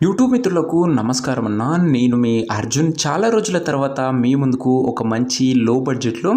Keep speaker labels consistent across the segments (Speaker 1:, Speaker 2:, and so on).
Speaker 1: YouTube మిత్రులకు నమస్కారం అన్న. నేను మీ అర్జున్. చాలా రోజుల తర్వాత మీ ముందుకు ఒక మంచి లో బడ్జెట్లో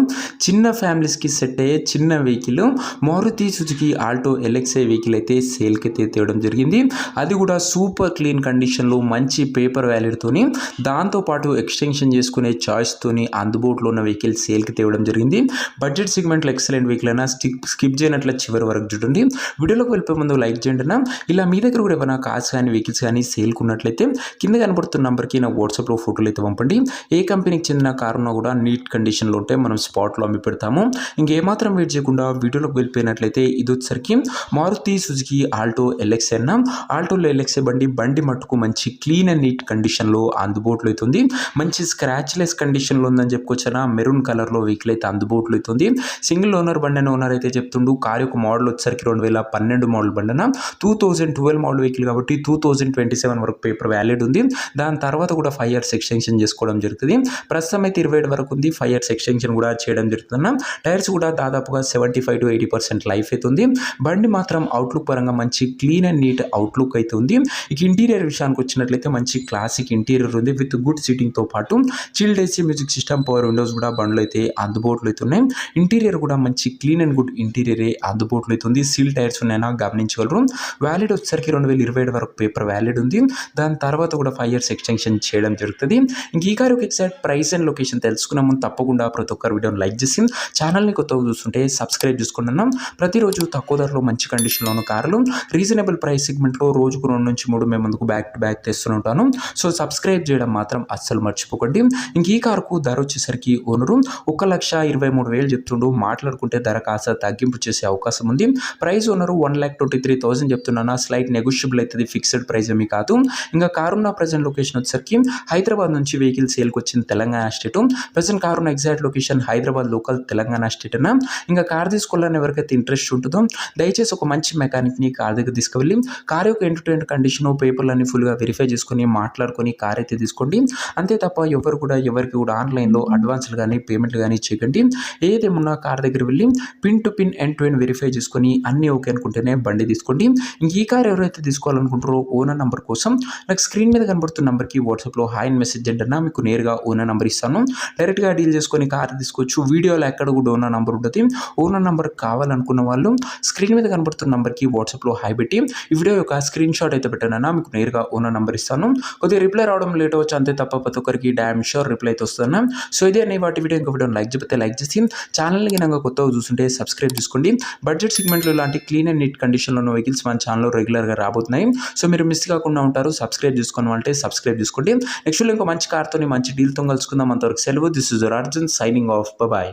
Speaker 1: చిన్న ఫ్యామిలీస్కి సెట్ అయ్యే చిన్న vehicle Maruti Suzuki Alto LXI vehicle అయితే సేల్కి అయితే తేవడం జరిగింది. అది కూడా సూపర్ క్లీన్ కండిషన్లో మంచి పేపర్ వ్యాలిడ్తోని దాంతోపాటు ఎక్స్టెన్షన్ చేసుకునే చాయిస్తోని అందుబాటులో ఉన్న వెహికల్ సేల్కి తేవడం జరిగింది. బడ్జెట్ సెగ్మెంట్లో ఎక్సలెంట్ వెహికల్ అయినా స్కిప్ చేయనట్ల చివరి వరకు చూడండి. వీడియోలోకి వెళ్ళిపోయే ముందు లైక్ చేయండి అన్న. ఇలా మీ దగ్గర కూడా ఏమైనా కార్స్ కానీ వెహికల్స్ కానీ సేల్ ఉన్నట్లయితే కింద కనబడుతున్న నంబర్కి నా వాట్సాప్లో ఫోటోలు అయితే పంపండి. ఏ కంపెనీకి చెందిన కారు ఉన్నా కూడా నీట్ కండిషన్లో ఉంటే మనం స్పాట్లో అమ్మి పెడతాము. ఇంకేమాత్రం వెయిట్ చేయకుండా వీడియోలోకి వెళ్ళిపోయినట్లయితే ఇది వచ్చేసరికి మారుతి సుజుకి ఆల్టో ఎల్ఎక్స్ఐ అన్న. ఆల్టోలో ఎల్ఎక్స్ఐ బండి మట్టుకు మంచి క్లీన్ అండ్ నీట్ కండిషన్లో అందుబాటులో అవుతుంది. మంచి స్క్రాచ్లెస్ కండిషన్లో ఉందని చెప్పుకొచ్చిన మెరూన్ కలర్లో వెహికల్ అయితే అందుబాటులో అవుతుంది. సింగిల్ ఓనర్ బండి అని ఓనర్ అయితే చెప్తుండు. కారు యొక్క మోడల్ వచ్చేసరికి 2012 మోడల్ బండి అన్న. 2012 మోడల్ వెహికల్ కాబట్టి 2027 వరకు పేపర్ వ్యాలిడ్ ఉంది. దాని తర్వాత కూడా 5 years ఎక్స్టెన్షన్ చేసుకోవడం జరుగుతుంది. ప్రస్తుతం అయితే 27 వరకు ఉంది. 5 years ఎక్స్టెన్షన్ కూడా చేయడం జరుగుతుంది. టైర్స్ కూడా దాదాపుగా 75 to 80% లైఫ్ అయితే ఉంది. బండి మాత్రం అవుట్లుక్ పరంగా మంచి క్లీన్ అండ్ నీట్ అవుట్లుక్ అయితే ఉంది. ఇక ఇంటీరియర్ విషయానికి వచ్చినట్లయితే మంచి క్లాసిక్ ఇంటీరియర్ ఉంది విత్ గుడ్ సీటింగ్తో పాటు chilled AC music system power Windows కూడా బండ్లు అయితే అందుబాటులో అయితే ఉన్నాయి. ఇంటీరియర్ కూడా మంచి క్లీన్ అండ్ గుడ్ ఇంటీరియరే అందుబాటులో అయితే ఉంది. సీల్ టైర్స్ ఉన్నాయన్నా గమనించగలరు. వ్యాలిడ్ వచ్చేసరికి 2027 వరకు పేపర్ వ్యాలిడ్ ఉంది. దాని తర్వాత కూడా 5 years ఎక్స్టెన్షన్ చేయడం జరుగుతుంది. ఇంక ఈ car exact price and location తెలుసుకున్న ముందు తప్పకుండా ప్రతి ఒక్కరు వీడియోని లైక్ చేసి ఛానల్ని కొత్తగా చూస్తుంటే సబ్స్క్రైబ్ చేసుకున్నాం. ప్రతిరోజు తక్కువ ధరలో మంచి కండిషన్లో ఉన్న కార్లు రీజనబుల్ ప్రైస్ సెగ్మెంట్లో రోజుకు 2 నుంచి 3 మేము ముందుకు బ్యాక్ టు బ్యాక్ తెస్తుంటాను. సో సబ్స్క్రైబ్ చేయడం మాత్రం అస్సలు మర్చిపోకండి. ఇంక ఈ కారుకు ధర వచ్చేసరికి ఓనరు 1,23,000 చెప్తుండు. మాట్లాడుకుంటే ధర కాస్త తగ్గింపు చేసే అవకాశం ఉంది. ప్రైస్ ఓనరు 1,23,000 చెప్తున్నాను. స్లైట్ నెగోషియబుల్ అవుతుంది. ఫిక్స్డ్ ప్రైస్ ఏమి కాదు. ఇంకా కారున్న ప్రజెంట్ లొకేషన్ వచ్చేసరికి హైదరాబాద్ నుంచి వెహికల్ సేల్కి వచ్చింది తెలంగాణ స్టేట్. ప్రజెంట్ కారున్న exact location Hyderabad local Telangana state అన్న. ఇంకా కార్ తీసుకోవాలని ఎవరికైతే ఇంట్రెస్ట్ ఉంటుందో దయచేసి ఒక మంచి మెకానిక్ని కార్ దగ్గర తీసుకువెళ్ళి కార్ యొక్క ఎంటర్టైన్మెంట్ కండిషన్ పేపర్లన్నీ ఫుల్గా వెరిఫై చేసుకొని మాట్లాడుకొని కార్ అయితే తీసుకోండి. అంతే తప్ప ఎవరికి కూడా ఆన్లైన్లో అడ్వాన్స్లు కానీ పేమెంట్లు కానీ చేయకండి. ఏదేమున్నా కార్ దగ్గర వెళ్ళి pin to pin end to end verify చేసుకొని అన్నీ ఓకే అనుకుంటేనే బండి తీసుకోండి. ఇంక ఈ కార్ ఎవరైతే తీసుకోవాలనుకుంటారో ఓనర్ నంబర్ కోసం నాకు స్క్రీన్ మీద కనబడుతున్న నెంబర్కి వాట్సాప్లో హాయ్ అని మెసేజ్ చేయండి. మీకు నేరుగా ఓనర్ నెంబర్ ఇస్తాను. డైరెక్ట్గా డీల్ చేసుకొని కార్ తీసుకోవచ్చు. వీడియోలో ఎక్కడ కూడా ఓనర్ నెంబర్ ఉంటుంది. ఓనర్ నెంబర్ కావాలనుకున్న వాళ్ళు స్క్రీన్ మీద కనబడుతున్న నెంబర్కి వాట్సాప్లో హాయ్ పెట్టి ఈ వీడియో యొక్క స్క్రీన్ షాట్ అయితే పెట్టానన్నా మీకు నేరుగా ఓనర్ నెంబర్ ఇస్తాను. కొద్దిగా రిప్లై రావడం లేట్ అవచ్చు అంతే తప్ప ప్రతి ఒక్కరికి డామ్ షూర్ రిప్లై అయితే వస్తుందన్నా. సో ఇదే అనే వాటి వీడియో ఇంకా వీడియో లైక్ చెప్తే లైక్ చేసి ఛానల్ని కనుక కొత్తగా చూస్తుంటే సబ్స్క్రైబ్ చేసుకోండి. బడ్జెట్ సెగ్మెంట్లో ఇలాంటి క్లీన్ అండ్ నీట్ కండిషన్లో ఉన్న వెహికల్స్ మన ఛానల్లో రెగ్యులర్గా రాబోతున్నాయి. సో మీరు మిస్ కాకుండా ఉంటారు. సబ్స్క్రైబ్ చేసుకోండి అంటే సబ్స్క్రైబ్ చేసుకోండి. నెక్స్ట్ ఇంకో మంచి కార్తో మంచి డీల్తో కలుసుకుందాం. అంతవరకు సెలవు. This is Arjun signing off. Bye.